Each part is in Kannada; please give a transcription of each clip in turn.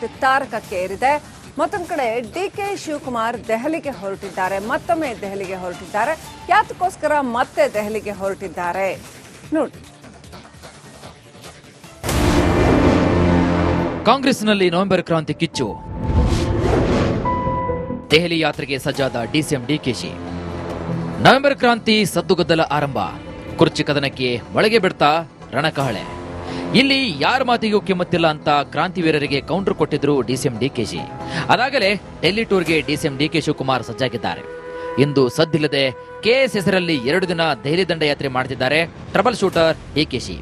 ತಾರಕಕ್ಕೆ ಏರಿದೆ. ಮತ್ತೊಂದು ಕಡೆ ಡಿಕೆ ಶಿವಕುಮಾರ್ ದೆಹಲಿಗೆ ಹೊರಟಿದ್ದಾರೆ. ಮತ್ತೊಮ್ಮೆ ದೆಹಲಿಗೆ ಹೊರಟಿದ್ದಾರೆ. ಯಾತಕ್ಕೋಸ್ಕರ ಮತ್ತೆ ದೆಹಲಿಗೆ ಹೊರಟಿದ್ದಾರೆ ನೋಡಿ. ಕಾಂಗ್ರೆಸ್ನಲ್ಲಿ ನವೆಂಬರ್ ಕ್ರಾಂತಿ ಕಿಚ್ಚು. ದೆಹಲಿ ಯಾತ್ರೆಗೆ ಸಜ್ಜಾದ ಡಿಸಿಎಂ ಡಿಕೆಶಿ. ನವೆಂಬರ್ ಕ್ರಾಂತಿ ಸದ್ದುಗದ್ದಲ ಆರಂಭ. ಕುರ್ಚಿ ಕದನಕ್ಕೆ ಒಳಗೆ ಬಿಡ್ತಾ ರಣಕಹಳೆ. ಇಲ್ಲಿ ಯಾರ ಮಾತಿಗೂ ಕಿಮ್ಮತ್ತಿಲ್ಲ ಅಂತ ಕ್ರಾಂತಿವೀರರಿಗೆ ಕೌಂಟರ್ ಕೊಟ್ಟಿದ್ರು ಡಿಸಿಎಂ ಡಿಕೆಶಿ. ಅದಾಗಲೇ ಡೆಲ್ಲಿ ಟೂರ್ಗೆ ಡಿಸಿಎಂ ಡಿಕೆ ಶಿವಕುಮಾರ್ ಸಜ್ಜಾಗಿದ್ದಾರೆ. ಇಂದು ಸದ್ದಿಲ್ಲದೆ ಕೆಎಸ್ ಹೆಸರಲ್ಲಿ 2 ದಿನ ದೆಹಲಿ ದಂಡಯಾತ್ರೆ ಮಾಡುತ್ತಿದ್ದಾರೆ ಟ್ರಬಲ್ ಶೂಟರ್ ಡಿಕೆಶಿ.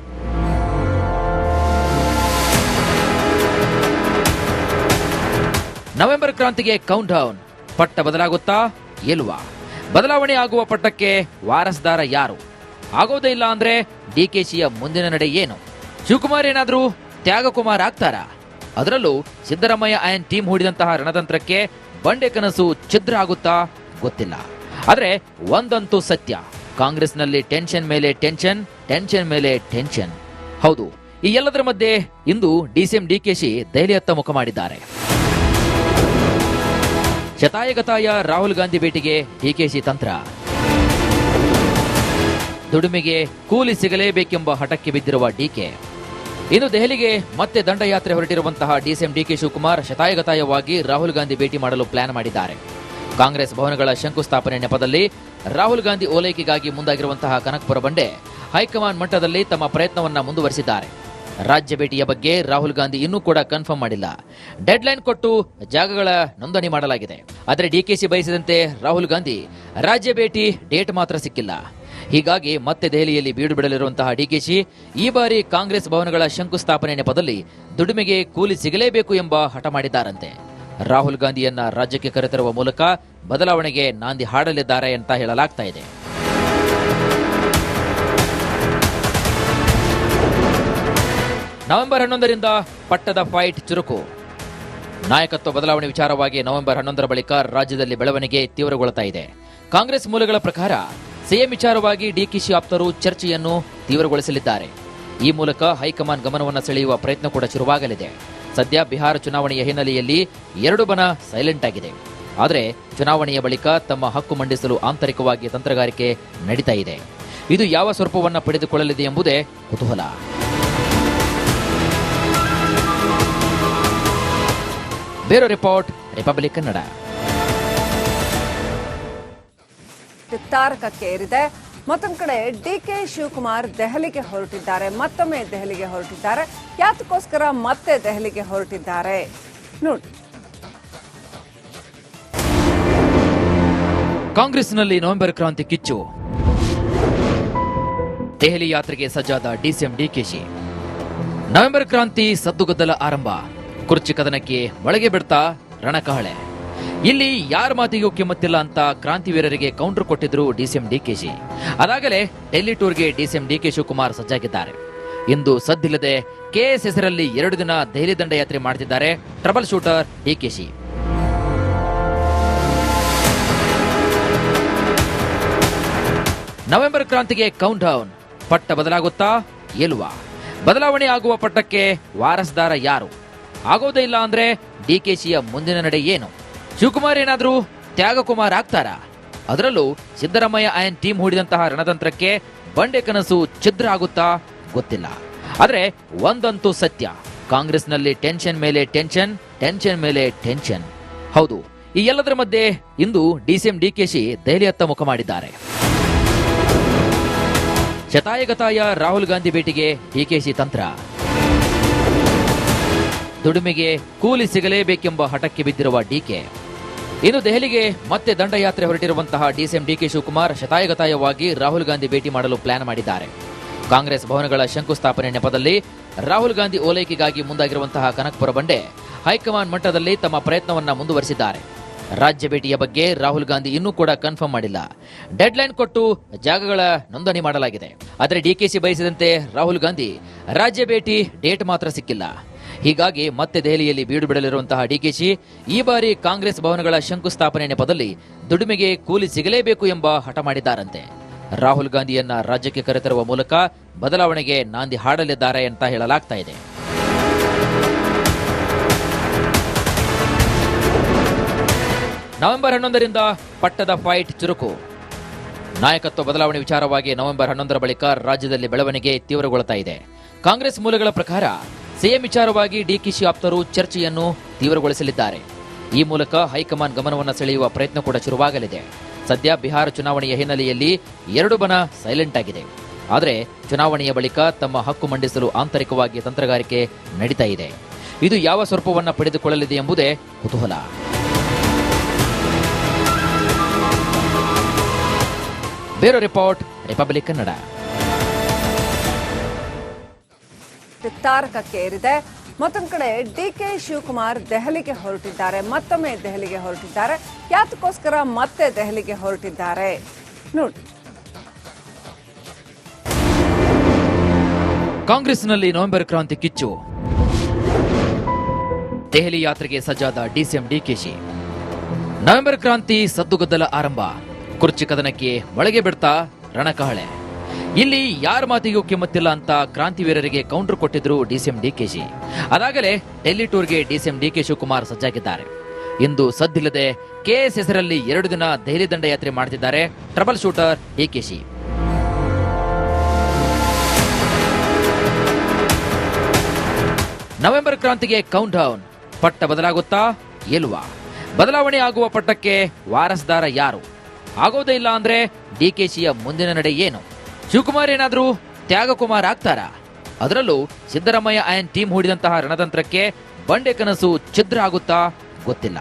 ನವೆಂಬರ್ ಕ್ರಾಂತಿಗೆ ಕೌಂಟ್ ಡೌನ್. ಪಟ್ಟ ಬದಲಾಗುತ್ತಾ ಇಲ್ವಾ? ಬದಲಾವಣೆ ಆಗುವ ಪಟ್ಟಕ್ಕೆ ವಾರಸ್ದಾರ ಯಾರು? ಆಗೋದೇ ಇಲ್ಲ ಅಂದ್ರೆ ಡಿಕೆಶಿಯ ಮುಂದಿನ ನಡೆ ಏನು? ಶಿವಕುಮಾರ್ ಏನಾದ್ರೂ ತ್ಯಾಗಕುಮಾರ್ ಆಗ್ತಾರಾ? ಅದರಲ್ಲೂ ಸಿದ್ದರಾಮಯ್ಯ ಆಯನ್ ಟೀಮ್ ಹೂಡಿದಂತಹ ರಣತಂತ್ರಕ್ಕೆ ಬಂಡೆ ಕನಸು ಛಿದ್ರ ಆಗುತ್ತಾ ಗೊತ್ತಿಲ್ಲ. ಆದ್ರೆ ಒಂದಂತೂ ಸತ್ಯ, ಕಾಂಗ್ರೆಸ್ನಲ್ಲಿ ಟೆನ್ಷನ್ ಮೇಲೆ ಟೆನ್ಷನ್, ಟೆನ್ಷನ್ ಮೇಲೆ ಟೆನ್ಷನ್. ಹೌದು, ಈ ಎಲ್ಲದರ ಮಧ್ಯೆ ಇಂದು ಡಿಸಿಎಂ ಡಿಕೆಶಿ ದೆಹಲಿಯತ್ತ ಮುಖ ಮಾಡಿದ್ದಾರೆ. ಶತಾಯಗತಾಯ ರಾಹುಲ್ ಗಾಂಧಿ ಭೇಟಿಗೆ ಡಿಕೆಶಿ ತಂತ್ರ. ದುಡಿಮೆಗೆ ಕೂಲಿ ಸಿಗಲೇಬೇಕೆಂಬ ಹಠಕ್ಕೆ ಬಿದ್ದಿರುವ ಡಿಕೆ. ಇನ್ನು ದೆಹಲಿಗೆ ಮತ್ತೆ ದಂಡಯಾತ್ರೆ ಹೊರಟಿರುವಂತಹ ಡಿಸಿಎಂ ಡಿಕೆ ಶಿವಕುಮಾರ್ ಶತಾಯಗತಾಯವಾಗಿ ರಾಹುಲ್ ಗಾಂಧಿ ಭೇಟಿ ಮಾಡಲು ಪ್ಲಾನ್ ಮಾಡಿದ್ದಾರೆ. ಕಾಂಗ್ರೆಸ್ ಭವನಗಳ ಶಂಕುಸ್ಥಾಪನೆ ನೆಪದಲ್ಲಿ ರಾಹುಲ್ ಗಾಂಧಿ ಓಲೈಕೆಗಾಗಿ ಮುಂದಾಗಿರುವಂತಹ ಕನಕಪುರ ಬಂಡೆ ಹೈಕಮಾಂಡ್ ಮಟ್ಟದಲ್ಲಿ ತಮ್ಮ ಪ್ರಯತ್ನವನ್ನ ಮುಂದುವರೆಸಿದ್ದಾರೆ. ರಾಜ್ಯ ಭೇಟಿಯ ಬಗ್ಗೆ ರಾಹುಲ್ ಗಾಂಧಿ ಇನ್ನೂ ಕೂಡ ಕನ್ಫರ್ಮ್ ಮಾಡಿಲ್ಲ. ಡೆಡ್ಲೈನ್ ಕೊಟ್ಟು ಜಾಗಗಳ ನೋಂದಣಿ ಮಾಡಲಾಗಿದೆ. ಆದರೆ ಡಿಕೆಶಿ ಬಯಸಿದಂತೆ ರಾಹುಲ್ ಗಾಂಧಿ ರಾಜ್ಯ ಭೇಟಿ ಡೇಟ್ ಮಾತ್ರ ಸಿಕ್ಕಿಲ್ಲ. ಹೀಗಾಗಿ ಮತ್ತೆ ದೆಹಲಿಯಲ್ಲಿ ಬೀಡು ಬಿಡಲಿರುವಂತಹ ಡಿಕೆಶಿ ಈ ಬಾರಿ ಕಾಂಗ್ರೆಸ್ ಭವನಗಳ ಶಂಕುಸ್ಥಾಪನೆ ನೆಪದಲ್ಲಿ ದುಡಿಮೆಗೆ ಕೂಲಿ ಸಿಗಲೇಬೇಕು ಎಂಬ ಹಠ ಮಾಡಿದ್ದಾರಂತೆ. ರಾಹುಲ್ ಗಾಂಧಿಯನ್ನ ರಾಜ್ಯಕ್ಕೆ ಕರೆತರುವ ಮೂಲಕ ಬದಲಾವಣೆಗೆ ನಾಂದಿ ಹಾಡಲಿದ್ದಾರೆ ಅಂತ ಹೇಳಲಾಗ್ತಾ ಇದೆ. ನವೆಂಬರ್ 11ರಿಂದ ಪಟ್ಟದ ಫೈಟ್ ಚುರುಕು. ನಾಯಕತ್ವ ಬದಲಾವಣೆ ವಿಚಾರವಾಗಿ ನವೆಂಬರ್ 11ರ ಬಳಿಕ ರಾಜ್ಯದಲ್ಲಿ ಬೆಳವಣಿಗೆ ತೀವ್ರಗೊಳ್ಳುತ್ತಾ ಇದೆ. ಕಾಂಗ್ರೆಸ್ ಮೂಲಗಳ ಪ್ರಕಾರ ಸಿಎಂ ವಿಚಾರವಾಗಿ ಡಿಕೆಶಿ ಆಪ್ತರು ಚರ್ಚೆಯನ್ನು ತೀವ್ರಗೊಳಿಸಲಿದ್ದಾರೆ. ಈ ಮೂಲಕ ಹೈಕಮಾಂಡ್ ಗಮನವನ್ನು ಸೆಳೆಯುವ ಪ್ರಯತ್ನ ಕೂಡ ಶುರುವಾಗಲಿದೆ. ಸದ್ಯ ಬಿಹಾರ ಚುನಾವಣೆಯ ಹಿನ್ನೆಲೆಯಲ್ಲಿ 2 ಬಣ ಸೈಲೆಂಟ್ ಆಗಿದೆ. ಆದರೆ ಚುನಾವಣೆಯ ಬಳಿಕ ತಮ್ಮ ಹಕ್ಕು ಮಂಡಿಸಲು ಆಂತರಿಕವಾಗಿ ತಂತ್ರಗಾರಿಕೆ ನಡೀತಾ ಇದೆ. ಇದು ಯಾವ ಸ್ವರೂಪವನ್ನು ಪಡೆದುಕೊಳ್ಳಲಿದೆ ಎಂಬುದೇ ಕುತೂಹಲ. ಬೇರೆ ರಿಪೋರ್ಟ್, ರಿಪಬ್ಲಿಕ್ ಕನ್ನಡ. ತಾರಕಕ್ಕೆ ಏರಿದೆ. ಮತ್ತೊಂದು ಕಡೆ ಡಿಕೆ ಶಿವಕುಮಾರ್ ದೆಹಲಿಗೆ ಹೊರಟಿದ್ದಾರೆ. ಮತ್ತೊಮ್ಮೆ ದೆಹಲಿಗೆ ಹೊರಟಿದ್ದಾರೆ. ಯಾತಕ್ಕೋಸ್ಕರ ಮತ್ತೆ ದೆಹಲಿಗೆ ಹೊರಟಿದ್ದಾರೆ ನೋಡಿ. ಕಾಂಗ್ರೆಸ್ನಲ್ಲಿ ನವೆಂಬರ್ ಕ್ರಾಂತಿ ಕಿಚ್ಚು. ದೆಹಲಿ ಯಾತ್ರೆಗೆ ಸಜ್ಜಾದ ಡಿಸಿಎಂ ಡಿಕೆಶಿ. ನವೆಂಬರ್ ಕ್ರಾಂತಿ ಸದ್ದುಗದ್ದಲ ಆರಂಭ. ಕುರ್ಚಿ ಕದನಕ್ಕೆ ಒಳಗೆ ಬಿಡ್ತಾ ರಣಕಹಳೆ. ಇಲ್ಲಿ ಯಾರ ಮಾತಿಗೂ ಕಿಮ್ಮತ್ತಿಲ್ಲ ಅಂತ ಕ್ರಾಂತಿವೀರರಿಗೆ ಕೌಂಟರ್ ಕೊಟ್ಟಿದ್ರು ಡಿಸಿಎಂ ಡಿಕೆಶಿ. ಅದಾಗಲೇ ಡೆಲ್ಲಿ ಟೂರ್ಗೆ ಡಿಸಿಎಂ ಡಿಕೆ ಶಿವಕುಮಾರ್ ಸಜ್ಜಾಗಿದ್ದಾರೆ. ಇಂದು ಸದ್ದಿಲ್ಲದೆ ಕೆಎಸ್ ಹೆಸರಲ್ಲಿ 2 ದಿನ ದೆಹಲಿ ದಂಡಯಾತ್ರೆ ಮಾಡುತ್ತಿದ್ದಾರೆ ಟ್ರಬಲ್ ಶೂಟರ್ ಡಿಕೆಶಿ. ನವೆಂಬರ್ ಕ್ರಾಂತಿಗೆ ಕೌಂಟ್ ಡೌನ್. ಪಟ್ಟ ಬದಲಾಗುತ್ತಾ ಇಲ್ವಾ? ಬದಲಾವಣೆ ಆಗುವ ಪಟ್ಟಕ್ಕೆ ವಾರಸ್ದಾರ ಯಾರು? ಆಗೋದೇ ಇಲ್ಲ ಅಂದ್ರೆ ಡಿಕೆಶಿಯ ಮುಂದಿನ ನಡೆ ಏನು? ಶಿವಕುಮಾರ್ ಏನಾದ್ರೂ ತ್ಯಾಗಕುಮಾರ್ ಆಗ್ತಾರಾ? ಅದರಲ್ಲೂ ಸಿದ್ದರಾಮಯ್ಯ ಆಯನ್ ಟೀಮ್ ಹೂಡಿದಂತಹ ರಣತಂತ್ರಕ್ಕೆ ಬಂಡೆ ಕನಸು ಛಿದ್ರ ಆಗುತ್ತಾ ಗೊತ್ತಿಲ್ಲ. ಆದ್ರೆ ಒಂದಂತೂ ಸತ್ಯ, ಕಾಂಗ್ರೆಸ್ನಲ್ಲಿ ಟೆನ್ಷನ್ ಮೇಲೆ ಟೆನ್ಷನ್, ಟೆನ್ಷನ್ ಮೇಲೆ ಟೆನ್ಷನ್. ಹೌದು, ಈ ಎಲ್ಲದರ ಮಧ್ಯೆ ಇಂದು ಡಿಸಿಎಂ ಡಿಕೆಶಿ ದೆಹಲಿಯತ್ತ ಮುಖ ಮಾಡಿದ್ದಾರೆ. ಶತಾಯಗತಾಯ ರಾಹುಲ್ ಗಾಂಧಿ ಭೇಟಿಗೆ ಡಿಕೆಶಿ ತಂತ್ರ. ದುಡಿಮೆಗೆ ಕೂಲಿ ಸಿಗಲೇಬೇಕೆಂಬ ಹಠಕ್ಕೆ ಬಿದ್ದಿರುವ ಡಿಕೆ. ಇನ್ನು ದೆಹಲಿಗೆ ಮತ್ತೆ ದಂಡಯಾತ್ರೆ ಹೊರಟಿರುವಂತಹ ಡಿಸಿಎಂ ಡಿಕೆ ಶಿವಕುಮಾರ್ ಶತಾಯಗತಾಯವಾಗಿ ರಾಹುಲ್ ಗಾಂಧಿ ಭೇಟಿ ಮಾಡಲು ಪ್ಲಾನ್ ಮಾಡಿದ್ದಾರೆ. ಕಾಂಗ್ರೆಸ್ ಭವನಗಳ ಶಂಕುಸ್ಥಾಪನೆ ನೆಪದಲ್ಲಿ ರಾಹುಲ್ ಗಾಂಧಿ ಓಲೈಕೆಗಾಗಿ ಮುಂದಾಗಿರುವಂತಹ ಕನಕಪುರ ಬಂಡೆ ಹೈಕಮಾಂಡ್ ಮಟ್ಟದಲ್ಲಿ ತಮ್ಮ ಪ್ರಯತ್ನವನ್ನ ಮುಂದುವರೆಸಿದ್ದಾರೆ. ರಾಜ್ಯ ಭೇಟಿಯ ಬಗ್ಗೆ ರಾಹುಲ್ ಗಾಂಧಿ ಇನ್ನೂ ಕೂಡ ಕನ್ಫರ್ಮ್ ಮಾಡಿಲ್ಲ. ಡೆಡ್ಲೈನ್ ಕೊಟ್ಟು ಜಾಗಗಳ ನೋಂದಣಿ ಮಾಡಲಾಗಿದೆ. ಆದರೆ ಡಿಕೆಶಿ ಬಯಸಿದಂತೆ ರಾಹುಲ್ ಗಾಂಧಿ ರಾಜ್ಯ ಭೇಟಿ ಡೇಟ್ ಮಾತ್ರ ಸಿಕ್ಕಿಲ್ಲ. ಹೀಗಾಗಿ ಮತ್ತೆ ದೆಹಲಿಯಲ್ಲಿ ಬೀಡು ಬಿಡಲಿರುವಂತಹ ಡಿಕೆಶಿ ಈ ಬಾರಿ ಕಾಂಗ್ರೆಸ್ ಭವನಗಳ ಶಂಕುಸ್ಥಾಪನೆ ನೆಪದಲ್ಲಿ ದುಡಿಮೆಗೆ ಕೂಲಿ ಸಿಗಲೇಬೇಕು ಎಂಬ ಹಠ ಮಾಡಿದ್ದಾರಂತೆ. ರಾಹುಲ್ ಗಾಂಧಿಯನ್ನ ರಾಜ್ಯಕ್ಕೆ ಕರೆತರುವ ಮೂಲಕ ಬದಲಾವಣೆಗೆ ನಾಂದಿ ಹಾಡಲಿದ್ದಾರೆ ಅಂತ ಹೇಳಲಾಗ್ತಾ ಇದೆ. ನವೆಂಬರ್ 11ರಿಂದ ಪಟ್ಟದ ಫೈಟ್ ಚುರುಕು. ನಾಯಕತ್ವ ಬದಲಾವಣೆ ವಿಚಾರವಾಗಿ ನವೆಂಬರ್ 11ರ ಬಳಿಕ ರಾಜ್ಯದಲ್ಲಿ ಬೆಳವಣಿಗೆ ತೀವ್ರಗೊಳ್ಳುತ್ತಾ ಇದೆ. ಕಾಂಗ್ರೆಸ್ ಮೂಲಗಳ ಪ್ರಕಾರ ಸಿಎಂ ವಿಚಾರವಾಗಿ ಡಿಕೆಶಿ ಆಪ್ತರು ಚರ್ಚೆಯನ್ನು ತೀವ್ರಗೊಳಿಸಲಿದ್ದಾರೆ. ಈ ಮೂಲಕ ಹೈಕಮಾಂಡ್ ಗಮನವನ್ನು ಸೆಳೆಯುವ ಪ್ರಯತ್ನ ಕೂಡ ಶುರುವಾಗಲಿದೆ. ಸದ್ಯ ಬಿಹಾರ ಚುನಾವಣೆಯ ಹಿನ್ನೆಲೆಯಲ್ಲಿ ಎರಡು ಬಣ ಸೈಲೆಂಟ್ ಆಗಿದೆ. ಆದರೆ ಚುನಾವಣೆಯ ಬಳಿಕ ತಮ್ಮ ಹಕ್ಕು ಮಂಡಿಸಲು ಆಂತರಿಕವಾಗಿ ತಂತ್ರಗಾರಿಕೆ ನಡೀತಾ ಇದೆ. ಇದು ಯಾವ ಸ್ವರೂಪವನ್ನು ಪಡೆದುಕೊಳ್ಳಲಿದೆ ಎಂಬುದೇ ಕುತೂಹಲ. Bureau report, republic Kannada. ತಾರಕಕ್ಕೇರಿದೆ. ಮತ್ತೊಂದು ಕಡೆ ಡಿಕೆ ಶಿವಕುಮಾರ್ ದೆಹಲಿಗೆ ಹೊರಟಿದ್ದಾರೆ. ಮತ್ತೊಮ್ಮೆ ದೆಹಲಿಗೆ ಹೊರಟಿದ್ದಾರೆ. ಯಾತಕ್ಕೋಸ್ಕರ ಮತ್ತೆ ದೆಹಲಿಗೆ ಹೊರಟಿದ್ದಾರೆ ನೋಡಿ. ಕಾಂಗ್ರೆಸ್ನಲ್ಲಿ ನವೆಂಬರ್ ಕ್ರಾಂತಿ ಕಿಚ್ಚು. ದೆಹಲಿ ಯಾತ್ರೆಗೆ ಸಜ್ಜಾದ ಡಿಸಿಎಂ ಡಿಕೆಶಿ. ನವೆಂಬರ್ ಕ್ರಾಂತಿ ಸದ್ದುಗದ್ದಲ ಆರಂಭ. ಕುರ್ಚಿ ಕದನಕ್ಕೆ ಮೊಳಗೆ ಬಿಡ್ತಾ ರಣಕಹಳೆ. ಇಲ್ಲಿ ಯಾರ ಮಾತಿಗೂ ಕಿಮ್ಮತ್ತಿಲ್ಲ ಅಂತ ಕ್ರಾಂತಿವೀರರಿಗೆ ಕೌಂಟರ್ ಕೊಟ್ಟಿದ್ರು ಡಿಸಿಎಂ ಡಿಕೆಶಿ. ಅದಾಗಲೇ ಡೆಲ್ಲಿ ಟೂರ್ಗೆ ಡಿಸಿಎಂ ಡಿಕೆ ಶಿವಕುಮಾರ್ ಸಜ್ಜಾಗಿದ್ದಾರೆ. ಇಂದು ಸದ್ದಿಲ್ಲದೆ ಕೆಎಸ್ ಹೆಸರಲ್ಲಿ 2 ದಿನ ದೆಹಲಿ ದಂಡಯಾತ್ರೆ ಮಾಡ್ತಿದ್ದಾರೆ ಟ್ರಬಲ್ ಶೂಟರ್ ಡಿಕೆಶಿ. ನವೆಂಬರ್ ಕ್ರಾಂತಿಗೆ ಕೌಂಟ್ ಡೌನ್. ಪಟ್ಟ ಬದಲಾಗುತ್ತಾ ಇಲ್ವಾ? ಬದಲಾವಣೆ ಆಗುವ ಪಟ್ಟಕ್ಕೆ ವಾರಸ್ದಾರ ಯಾರು? ಆಗೋದೇ ಇಲ್ಲ ಅಂದ್ರೆ ಡಿಕೆಶಿಯ ಮುಂದಿನ ನಡೆ ಏನು? ಶಿವಕುಮಾರ್ ಏನಾದ್ರೂ ತ್ಯಾಗಕುಮಾರ್ ಆಗ್ತಾರಾ? ಅದರಲ್ಲೂ ಸಿದ್ದರಾಮಯ್ಯ ಆಯನ್ ಟೀಮ್ ಹೂಡಿದಂತಹ ರಣತಂತ್ರಕ್ಕೆ ಬಂಡೆ ಕನಸು ಛಿದ್ರ ಆಗುತ್ತಾ ಗೊತ್ತಿಲ್ಲ.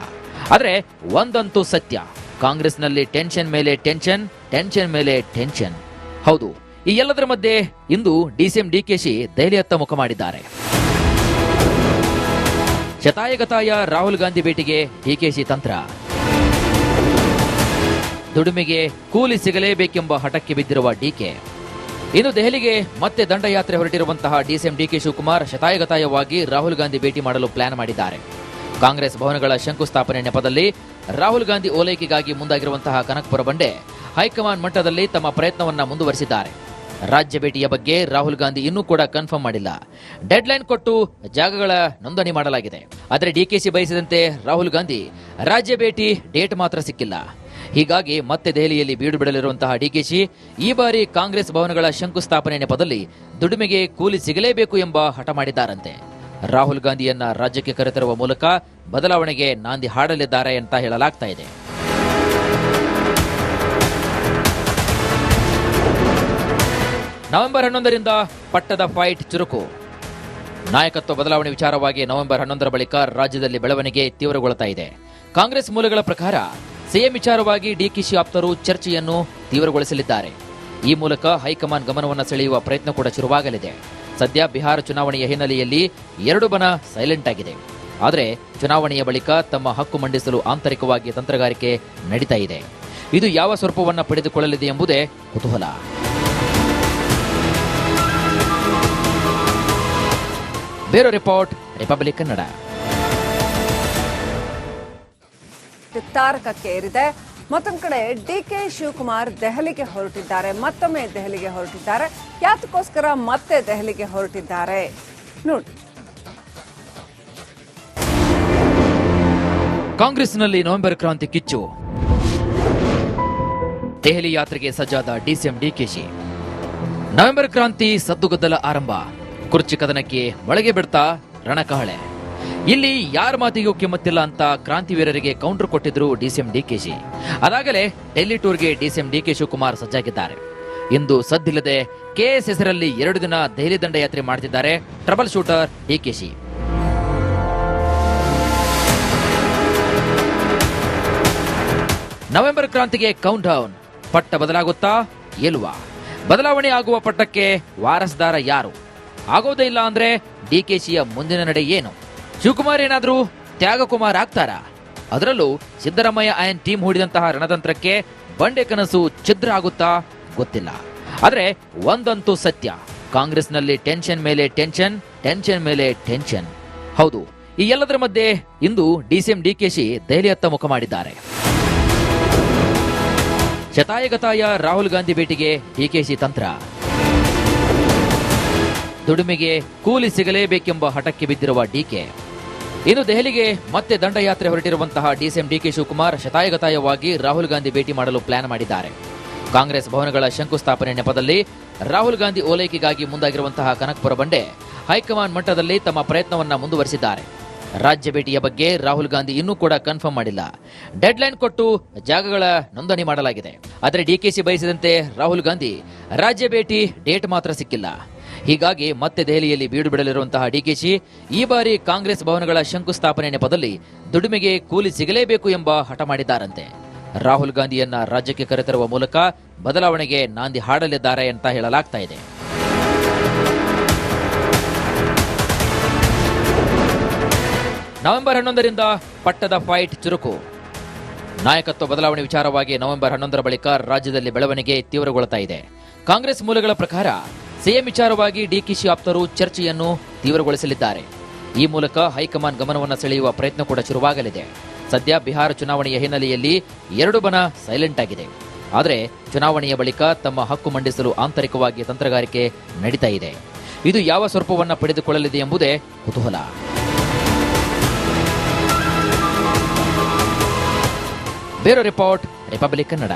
ಆದ್ರೆ ಒಂದಂತೂ ಸತ್ಯ, ಕಾಂಗ್ರೆಸ್ನಲ್ಲಿ ಟೆನ್ಷನ್ ಮೇಲೆ ಟೆನ್ಷನ್, ಟೆನ್ಷನ್ ಮೇಲೆ ಟೆನ್ಷನ್. ಹೌದು, ಈ ಎಲ್ಲದರ ಮಧ್ಯೆ ಇಂದು ಡಿಸಿಎಂ ಡಿಕೆಶಿ ದೆಹಲಿಯತ್ತ ಮುಖ ಮಾಡಿದ್ದಾರೆ. ಶತಾಯಗತಾಯ ರಾಹುಲ್ ಗಾಂಧಿ ಭೇಟಿಗೆ ಡಿಕೆಶಿ ತಂತ್ರ. ದುಡಿಮೆಗೆ ಕೂಲಿ ಸಿಗಲೇಬೇಕೆಂಬ ಹಠಕ್ಕೆ ಬಿದ್ದಿರುವ ಡಿಕೆ. ಇನ್ನು ದೆಹಲಿಗೆ ಮತ್ತೆ ದಂಡಯಾತ್ರೆ ಹೊರಟಿರುವಂತಹ ಡಿಸಿಎಂ ಡಿಕೆ ಶಿವಕುಮಾರ್ ಶತಾಯಗತಾಯವಾಗಿ ರಾಹುಲ್ ಗಾಂಧಿ ಭೇಟಿ ಮಾಡಲು ಪ್ಲಾನ್ ಮಾಡಿದ್ದಾರೆ. ಕಾಂಗ್ರೆಸ್ ಭವನಗಳ ಶಂಕುಸ್ಥಾಪನೆ ನೆಪದಲ್ಲಿ ರಾಹುಲ್ ಗಾಂಧಿ ಓಲೈಕೆಗಾಗಿ ಮುಂದಾಗಿರುವಂತಹ ಕನಕಪುರ ಬಂಡೆ ಹೈಕಮಾಂಡ್ ಮಟ್ಟದಲ್ಲಿ ತಮ್ಮ ಪ್ರಯತ್ನವನ್ನ ಮುಂದುವರೆಸಿದ್ದಾರೆ. ರಾಜ್ಯ ಭೇಟಿಯ ಬಗ್ಗೆ ರಾಹುಲ್ ಗಾಂಧಿ ಇನ್ನೂ ಕೂಡ ಕನ್ಫರ್ಮ್ ಮಾಡಿಲ್ಲ. ಡೆಡ್ ಲೈನ್ ಕೊಟ್ಟು ಜಾಗಗಳ ನೋಂದಣಿ ಮಾಡಲಾಗಿದೆ. ಆದರೆ ಡಿಕೆಶಿ ಬಯಸಿದಂತೆ ರಾಹುಲ್ ಗಾಂಧಿ ರಾಜ್ಯ ಭೇಟಿ ಡೇಟ್ ಮಾತ್ರ ಸಿಕ್ಕಿಲ್ಲ. ಹೀಗಾಗಿ ಮತ್ತೆ ದೆಹಲಿಯಲ್ಲಿ ಬೀಡು ಬಿಡಲಿರುವಂತಹ ಡಿಕೆಶಿ ಈ ಬಾರಿ ಕಾಂಗ್ರೆಸ್ ಭವನಗಳ ಶಂಕುಸ್ಥಾಪನೆ ನೆಪದಲ್ಲಿ ದುಡಿಮೆಗೆ ಕೂಲಿ ಸಿಗಲೇಬೇಕು ಎಂಬ ಹಠ ಮಾಡಿದ್ದಾರಂತೆ. ರಾಹುಲ್ ಗಾಂಧಿಯನ್ನ ರಾಜ್ಯಕ್ಕೆ ಕರೆತರುವ ಮೂಲಕ ಬದಲಾವಣೆಗೆ ನಾಂದಿ ಹಾಡಲಿದ್ದಾರೆ ಅಂತ ಹೇಳಲಾಗ್ತಾ ಇದೆ. ನವೆಂಬರ್ 11ರಿಂದ ಪಟ್ಟದ ಫೈಟ್ ಚುರುಕು. ನಾಯಕತ್ವ ಬದಲಾವಣೆ ವಿಚಾರವಾಗಿ ನವೆಂಬರ್ 11ರ ಬಳಿಕ ರಾಜ್ಯದಲ್ಲಿ ಬೆಳವಣಿಗೆ ತೀವ್ರಗೊಳ್ಳುತ್ತಾ ಇದೆ. ಕಾಂಗ್ರೆಸ್ ಮೂಲಗಳ ಪ್ರಕಾರ ಸಿಎಂ ವಿಚಾರವಾಗಿ ಡಿಕೆಶಿ ಆಪ್ತರು ಚರ್ಚೆಯನ್ನು ತೀವ್ರಗೊಳಿಸಲಿದ್ದಾರೆ. ಈ ಮೂಲಕ ಹೈಕಮಾಂಡ್ ಗಮನವನ್ನು ಸೆಳೆಯುವ ಪ್ರಯತ್ನ ಕೂಡ ಶುರುವಾಗಲಿದೆ. ಸದ್ಯ ಬಿಹಾರ ಚುನಾವಣೆಯ ಹಿನ್ನೆಲೆಯಲ್ಲಿ ಎರಡು ಬಣ ಸೈಲೆಂಟ್ ಆಗಿದೆ. ಆದರೆ ಚುನಾವಣೆಯ ಬಳಿಕ ತಮ್ಮ ಹಕ್ಕು ಮಂಡಿಸಲು ಆಂತರಿಕವಾಗಿ ತಂತ್ರಗಾರಿಕೆ ನಡೀತಾ ಇದೆ. ಇದು ಯಾವ ಸ್ವರೂಪವನ್ನು ಪಡೆದುಕೊಳ್ಳಲಿದೆ ಎಂಬುದೇ ಕುತೂಹಲ. Bureau report, republic Kannada. ತಾರಕಕ್ಕೇರಿದೆ. ಮತ್ತೊಂದು ಕಡೆ ಡಿಕೆ ಶಿವಕುಮಾರ್ ದೆಹಲಿಗೆ ಹೊರಟಿದ್ದಾರೆ. ಮತ್ತೊಮ್ಮೆ ದೆಹಲಿಗೆ ಹೊರಟಿದ್ದಾರೆ. ಯಾತಕ್ಕೋಸ್ಕರ ಮತ್ತೆ ದೆಹಲಿಗೆ ಹೊರಟಿದ್ದಾರೆ ನೋಡಿ. ಕಾಂಗ್ರೆಸ್ನಲ್ಲಿ ನವೆಂಬರ್ ಕ್ರಾಂತಿ ಕಿಚ್ಚು. ದೆಹಲಿ ಯಾತ್ರೆಗೆ ಸಜ್ಜಾದ ಡಿಸಿಎಂ ಡಿಕೆಶಿ. ನವೆಂಬರ್ ಕ್ರಾಂತಿ ಸದ್ದುಗದ್ದಲ ಆರಂಭ. ಕುರ್ಚಿ ಕದನಕ್ಕೆ ಮೊಳಗೆ ಬಿಡ್ತಾ ರಣಕಹಳೆ. ಇಲ್ಲಿ ಯಾರ ಮಾತಿಗೂ ಕಿಮ್ಮತ್ತಿಲ್ಲ ಅಂತ ಕ್ರಾಂತಿವೀರರಿಗೆ ಕೌಂಟರ್ ಕೊಟ್ಟಿದ್ರು ಡಿಸಿಎಂ ಡಿಕೆಶಿ. ಅದಾಗಲೇ ಡೆಲ್ಲಿ ಟೂರ್ಗೆ ಡಿಸಿಎಂ ಡಿಕೆ ಶಿವಕುಮಾರ್ ಸಜ್ಜಾಗಿದ್ದಾರೆ. ಇಂದು ಸದ್ದಿಲ್ಲದೆ ಕೆಎಸ್ ಹೆಸರಲ್ಲಿ 2 ದಿನ ದೆಹಲಿ ದಂಡಯಾತ್ರೆ ಮಾಡ್ತಿದ್ದಾರೆ ಟ್ರಬಲ್ ಶೂಟರ್ ಡಿಕೆಶಿ. ನವೆಂಬರ್ ಕ್ರಾಂತಿಗೆ ಕೌಂಟ್ ಡೌನ್. ಪಟ್ಟ ಬದಲಾಗುತ್ತಾ ಇಲ್ವಾ? ಬದಲಾವಣೆ ಆಗುವ ಪಟ್ಟಕ್ಕೆ ವಾರಸ್ದಾರ ಯಾರು? ಆಗೋದೇ ಇಲ್ಲ ಅಂದ್ರೆ ಡಿಕೆಶಿಯ ಮುಂದಿನ ನಡೆ ಏನು? ಶಿವಕುಮಾರ್ ಏನಾದ್ರೂ ತ್ಯಾಗಕುಮಾರ್ ಆಗ್ತಾರಾ? ಅದರಲ್ಲೂ ಸಿದ್ದರಾಮಯ್ಯ ಆಯನ್ ಟೀಮ್ ಹೂಡಿದಂತಹ ರಣತಂತ್ರಕ್ಕೆ ಬಂಡೆ ಕನಸು ಛಿದ್ರ ಆಗುತ್ತಾ ಗೊತ್ತಿಲ್ಲ. ಆದ್ರೆ ಒಂದಂತೂ ಸತ್ಯ, ಕಾಂಗ್ರೆಸ್ನಲ್ಲಿ ಟೆನ್ಷನ್ ಮೇಲೆ ಟೆನ್ಷನ್, ಟೆನ್ಷನ್ ಮೇಲೆ ಟೆನ್ಷನ್. ಹೌದು, ಈ ಎಲ್ಲದರ ಮಧ್ಯೆ ಇಂದು ಡಿಸಿಎಂ ಡಿಕೆಶಿ ದೆಹಲಿಯತ್ತ ಮುಖ ಮಾಡಿದ್ದಾರೆ. ಶತಾಯಗತಾಯ ರಾಹುಲ್ ಗಾಂಧಿ ಭೇಟಿಗೆ ಡಿಕೆಶಿ ತಂತ್ರ. ದುಡಿಮೆಗೆ ಕೂಲಿ ಸಿಗಲೇಬೇಕೆಂಬ ಹಠಕ್ಕೆ ಬಿದ್ದಿರುವ ಡಿಕೆ. ಇನ್ನು ದೆಹಲಿಗೆ ಮತ್ತೆ ದಂಡಯಾತ್ರೆ ಹೊರಟಿರುವಂತಹ ಡಿಸಿಎಂ ಡಿಕೆ ಶಿವಕುಮಾರ್ ಶತಾಯಗತಾಯವಾಗಿ ರಾಹುಲ್ ಗಾಂಧಿ ಭೇಟಿ ಮಾಡಲು ಪ್ಲಾನ್ ಮಾಡಿದ್ದಾರೆ. ಕಾಂಗ್ರೆಸ್ ಭವನಗಳ ಶಂಕುಸ್ಥಾಪನೆ ನೆಪದಲ್ಲಿ ರಾಹುಲ್ ಗಾಂಧಿ ಓಲೈಕೆಗಾಗಿ ಮುಂದಾಗಿರುವಂತಹ ಕನಕಪುರ ಬಂಡೆ ಹೈಕಮಾಂಡ್ ಮಟ್ಟದಲ್ಲಿ ತಮ್ಮ ಪ್ರಯತ್ನವನ್ನ ಮುಂದುವರೆಸಿದ್ದಾರೆ. ರಾಜ್ಯ ಭೇಟಿಯ ಬಗ್ಗೆ ರಾಹುಲ್ ಗಾಂಧಿ ಇನ್ನೂ ಕೂಡ ಕನ್ಫರ್ಮ್ ಮಾಡಿಲ್ಲ. ಡೆಡ್ಲೈನ್ ಕೊಟ್ಟು ಜಾಗಗಳ ನೋಂದಣಿ ಮಾಡಲಾಗಿದೆ. ಆದರೆ ಡಿಕೆಶಿ ಬಯಸಿದಂತೆ ರಾಹುಲ್ ಗಾಂಧಿ ರಾಜ್ಯ ಭೇಟಿ ಡೇಟ್ ಮಾತ್ರ ಸಿಕ್ಕಿಲ್ಲ. ಹೀಗಾಗಿ ಮತ್ತೆ ದೆಹಲಿಯಲ್ಲಿ ಬೀಡು ಬಿಡಲಿರುವಂತಹ ಡಿಕೆಶಿ ಈ ಬಾರಿ ಕಾಂಗ್ರೆಸ್ ಭವನಗಳ ಶಂಕುಸ್ಥಾಪನೆ ನೆಪದಲ್ಲಿ ದುಡಿಮೆಗೆ ಕೂಲಿ ಸಿಗಲೇಬೇಕು ಎಂಬ ಹಠ ಮಾಡಿದ್ದಾರಂತೆ. ರಾಹುಲ್ ಗಾಂಧಿಯನ್ನ ರಾಜ್ಯಕ್ಕೆ ಕರೆತರುವ ಮೂಲಕ ಬದಲಾವಣೆಗೆ ನಾಂದಿ ಹಾಡಲಿದ್ದಾರೆ ಅಂತ ಹೇಳಲಾಗ್ತಾ ಇದೆ. ನವೆಂಬರ್ 11ರಿಂದ ಪಟ್ಟದ ಫೈಟ್ ಚುರುಕು. ನಾಯಕತ್ವ ಬದಲಾವಣೆ ವಿಚಾರವಾಗಿ ನವೆಂಬರ್ 11ರ ಬಳಿಕ ರಾಜ್ಯದಲ್ಲಿ ಬೆಳವಣಿಗೆ ತೀವ್ರಗೊಳ್ಳುತ್ತಾ ಇದೆ. ಕಾಂಗ್ರೆಸ್ ಮೂಲಗಳ ಪ್ರಕಾರ ಸಿಎಂ ವಿಚಾರವಾಗಿ ಡಿಕೆಶಿ ಆಪ್ತರು ಚರ್ಚೆಯನ್ನು ತೀವ್ರಗೊಳಿಸಲಿದ್ದಾರೆ. ಈ ಮೂಲಕ ಹೈಕಮಾಂಡ್ ಗಮನವನ್ನು ಸೆಳೆಯುವ ಪ್ರಯತ್ನ ಕೂಡ ಶುರುವಾಗಲಿದೆ. ಸದ್ಯ ಬಿಹಾರ ಚುನಾವಣೆಯ ಹಿನ್ನೆಲೆಯಲ್ಲಿ ಎರಡು ಬಣ ಸೈಲೆಂಟ್ ಆಗಿದೆ. ಆದರೆ ಚುನಾವಣೆಯ ಬಳಿಕ ತಮ್ಮ ಹಕ್ಕು ಮಂಡಿಸಲು ಆಂತರಿಕವಾಗಿ ತಂತ್ರಗಾರಿಕೆ ನಡೀತಾ ಇದೆ. ಇದು ಯಾವ ಸ್ವರೂಪವನ್ನು ಪಡೆದುಕೊಳ್ಳಲಿದೆ ಎಂಬುದೇ ಕುತೂಹಲ. Bureau report, republic Kannada.